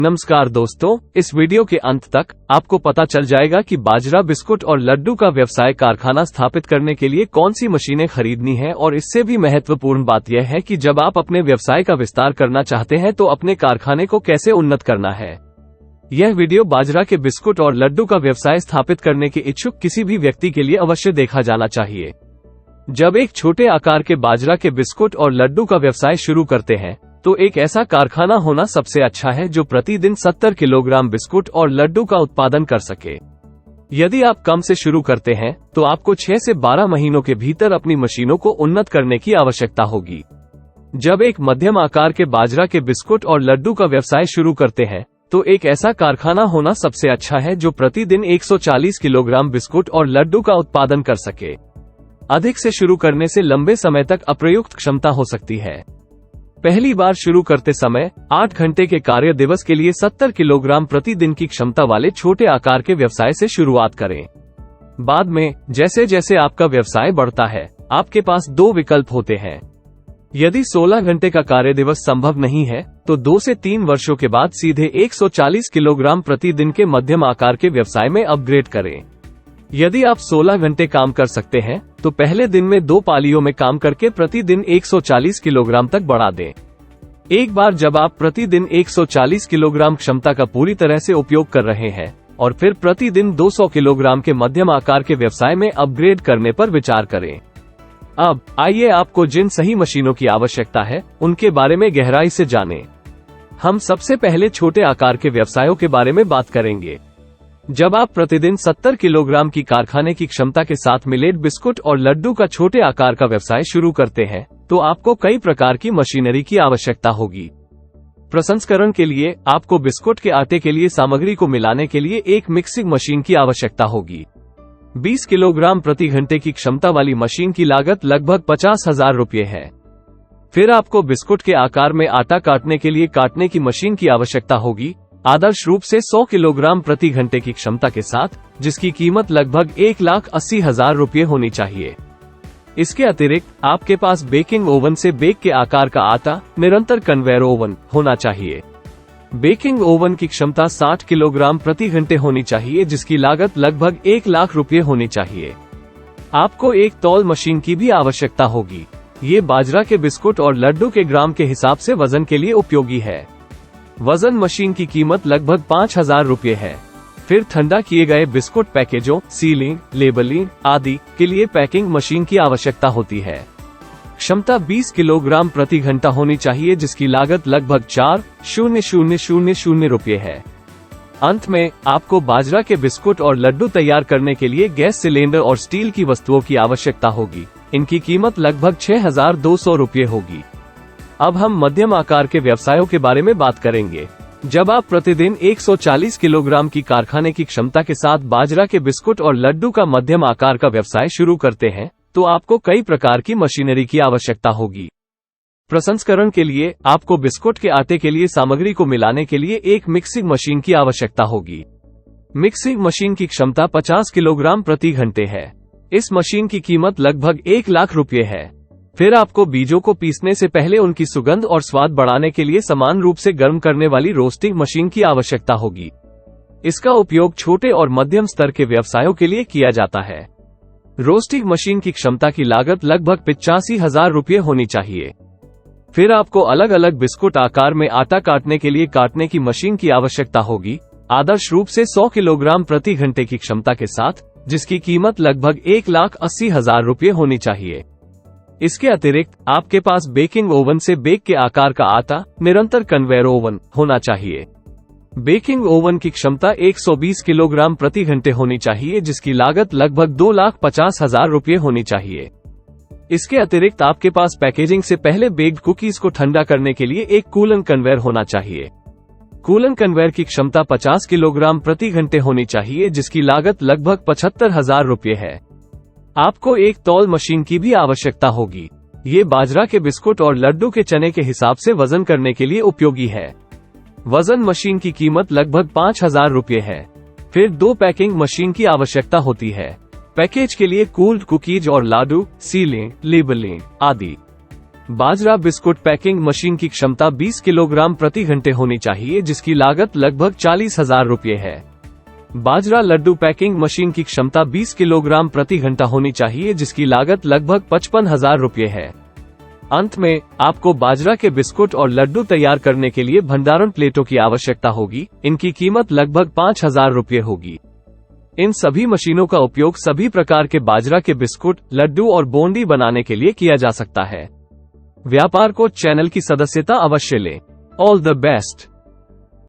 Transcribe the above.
नमस्कार दोस्तों, इस वीडियो के अंत तक आपको पता चल जाएगा कि बाजरा बिस्कुट और लड्डू का व्यवसाय कारखाना स्थापित करने के लिए कौन सी मशीनें खरीदनी है। और इससे भी महत्वपूर्ण बात यह है कि जब आप अपने व्यवसाय का विस्तार करना चाहते हैं तो अपने कारखाने को कैसे उन्नत करना है। यह वीडियो बाजरा के बिस्कुट और लड्डू का व्यवसाय स्थापित करने के इच्छुक किसी भी व्यक्ति के लिए अवश्य देखा जाना चाहिए। जब एक छोटे आकार के बाजरा के बिस्कुट और लड्डू का व्यवसाय शुरू करते हैं तो एक ऐसा कारखाना होना सबसे अच्छा है जो प्रतिदिन 70 किलोग्राम बिस्कुट और लड्डू का उत्पादन कर सके। यदि आप कम से शुरू करते हैं तो आपको 6 से 12 महीनों के भीतर अपनी मशीनों को उन्नत करने की आवश्यकता होगी। जब एक मध्यम आकार के बाजरा के बिस्कुट और लड्डू का व्यवसाय शुरू करते हैं तो एक ऐसा कारखाना होना सबसे अच्छा है जो प्रतिदिन 140 किलोग्राम बिस्कुट और लड्डू का उत्पादन कर सके। अधिक से शुरू करने से लंबे समय तक अप्रयुक्त क्षमता हो सकती है। पहली बार शुरू करते समय 8 घंटे के कार्य दिवस के लिए 70 किलोग्राम प्रतिदिन की क्षमता वाले छोटे आकार के व्यवसाय से शुरुआत करें। बाद में जैसे जैसे आपका व्यवसाय बढ़ता है आपके पास 2 विकल्प होते हैं। यदि 16 घंटे का कार्य दिवस संभव नहीं है तो 2 से 3 वर्षों के बाद सीधे 140 किलोग्राम प्रतिदिन के मध्यम आकार के व्यवसाय में अपग्रेड करें। यदि आप 16 घंटे काम कर सकते हैं तो पहले दिन में 2 पालियों में काम करके प्रतिदिन 140 किलोग्राम तक बढ़ा दें। एक बार जब आप प्रतिदिन 140 किलोग्राम क्षमता का पूरी तरह से उपयोग कर रहे हैं और फिर प्रतिदिन 200 किलोग्राम के मध्यम आकार के व्यवसाय में अपग्रेड करने पर विचार करें। अब आइए आपको जिन सही मशीनों की आवश्यकता है उनके बारे में गहराई से जानें। हम सबसे पहले छोटे आकार के व्यवसायों के बारे में बात करेंगे। जब आप प्रतिदिन 70 किलोग्राम की कारखाने की क्षमता के साथ मिलेट बिस्कुट और लड्डू का छोटे आकार का व्यवसाय शुरू करते हैं तो आपको कई प्रकार की मशीनरी की आवश्यकता होगी। प्रसंस्करण के लिए आपको बिस्कुट के आटे के लिए सामग्री को मिलाने के लिए एक मिक्सिंग मशीन की आवश्यकता होगी। 20 किलोग्राम प्रति घंटे की क्षमता वाली मशीन की लागत लगभग 50,000 रुपये है। फिर आपको बिस्कुट के आकार में आटा काटने के लिए काटने की मशीन की आवश्यकता होगी, आदर्श रूप से 100 किलोग्राम प्रति घंटे की क्षमता के साथ, जिसकी कीमत लगभग 1,80,000 रुपये होनी चाहिए। इसके अतिरिक्त आपके पास बेकिंग ओवन से बेक के आकार का आटा, निरंतर कन्वेयर ओवन होना चाहिए। बेकिंग ओवन की क्षमता 60 किलोग्राम प्रति घंटे होनी चाहिए, जिसकी लागत लगभग 1 लाख रुपये होनी चाहिए। आपको एक तौल मशीन की भी आवश्यकता होगी। ये बाजरा के बिस्कुट और लड्डू के ग्राम के हिसाब से वजन के लिए उपयोगी है। वजन मशीन की कीमत लगभग 5,000 रुपये है। फिर ठंडा किए गए बिस्कुट पैकेजों, सीलिंग, लेबलिंग आदि के लिए पैकिंग मशीन की आवश्यकता होती है। क्षमता 20 किलोग्राम प्रति घंटा होनी चाहिए, जिसकी लागत लगभग 4,000 रुपये है। अंत में आपको बाजरा के बिस्कुट और लड्डू तैयार करने के लिए गैस सिलेंडर और स्टील की वस्तुओं की आवश्यकता होगी। इनकी कीमत लगभग 6,200 रुपये होगी। अब हम मध्यम आकार के व्यवसायों के बारे में बात करेंगे। जब आप प्रतिदिन 140 किलोग्राम की कारखाने की क्षमता के साथ बाजरा के बिस्कुट और लड्डू का मध्यम आकार का व्यवसाय शुरू करते हैं तो आपको कई प्रकार की मशीनरी की आवश्यकता होगी। प्रसंस्करण के लिए आपको बिस्कुट के आटे के लिए सामग्री को मिलाने के लिए एक मिक्सिंग मशीन की आवश्यकता होगी। मिक्सिंग मशीन की क्षमता 50 किलोग्राम प्रति घंटे है। इस मशीन की कीमत लगभग 1 लाख रुपये है। फिर आपको बीजों को पीसने से पहले उनकी सुगंध और स्वाद बढ़ाने के लिए समान रूप से गर्म करने वाली रोस्टिंग मशीन की आवश्यकता होगी। इसका उपयोग छोटे और मध्यम स्तर के व्यवसायों के लिए किया जाता है। रोस्टिंग मशीन की क्षमता की लागत लगभग 85,000 रुपये होनी चाहिए। फिर आपको अलग अलग बिस्कुट आकार में आटा काटने के लिए काटने की मशीन की आवश्यकता होगी, आदर्श रूप से 100 किलोग्राम प्रति घंटे की क्षमता के साथ, जिसकी कीमत लगभग 1,80,000 रुपये होनी चाहिए। इसके अतिरिक्त आपके पास बेकिंग ओवन से बेक के आकार का आटा, निरंतर कन्वेयर ओवन होना चाहिए। बेकिंग ओवन की क्षमता 120 किलोग्राम प्रति घंटे होनी चाहिए, जिसकी लागत लगभग 2,50,000 रुपये होनी चाहिए। इसके अतिरिक्त आपके पास पैकेजिंग से पहले बेक्ड कुकीज को ठंडा करने के लिए एक कूलन कन्वेयर होना चाहिए। कूलन कन्वेयर की क्षमता 50 किलोग्राम प्रति घंटे होनी चाहिए, जिसकी लागत लगभग 75,000 रुपये है। आपको एक तौल मशीन की भी आवश्यकता होगी। ये बाजरा के बिस्कुट और लड्डू के चने के हिसाब से वजन करने के लिए उपयोगी है। वजन मशीन की कीमत लगभग 5,000 रुपये है। फिर 2 पैकिंग मशीन की आवश्यकता होती है। पैकेज के लिए कूल्ड कुकीज और लाडू, सीलिंग, लेबलिंग आदि। बाजरा बिस्कुट पैकिंग मशीन की क्षमता 20 किलोग्राम प्रति घंटे होनी चाहिए, जिसकी लागत लगभग 40,000 रुपये है। बाजरा लड्डू पैकिंग मशीन की क्षमता 20 किलोग्राम प्रति घंटा होनी चाहिए, जिसकी लागत लगभग 55,000 रुपये है। अंत में आपको बाजरा के बिस्कुट और लड्डू तैयार करने के लिए भंडारण प्लेटों की आवश्यकता होगी। इनकी कीमत लगभग 5,000 रुपये होगी। इन सभी मशीनों का उपयोग सभी प्रकार के बाजरा के बिस्कुट, लड्डू और बूंदी बनाने के लिए किया जा सकता है। व्यापार को चैनल की सदस्यता अवश्य लें। All the best.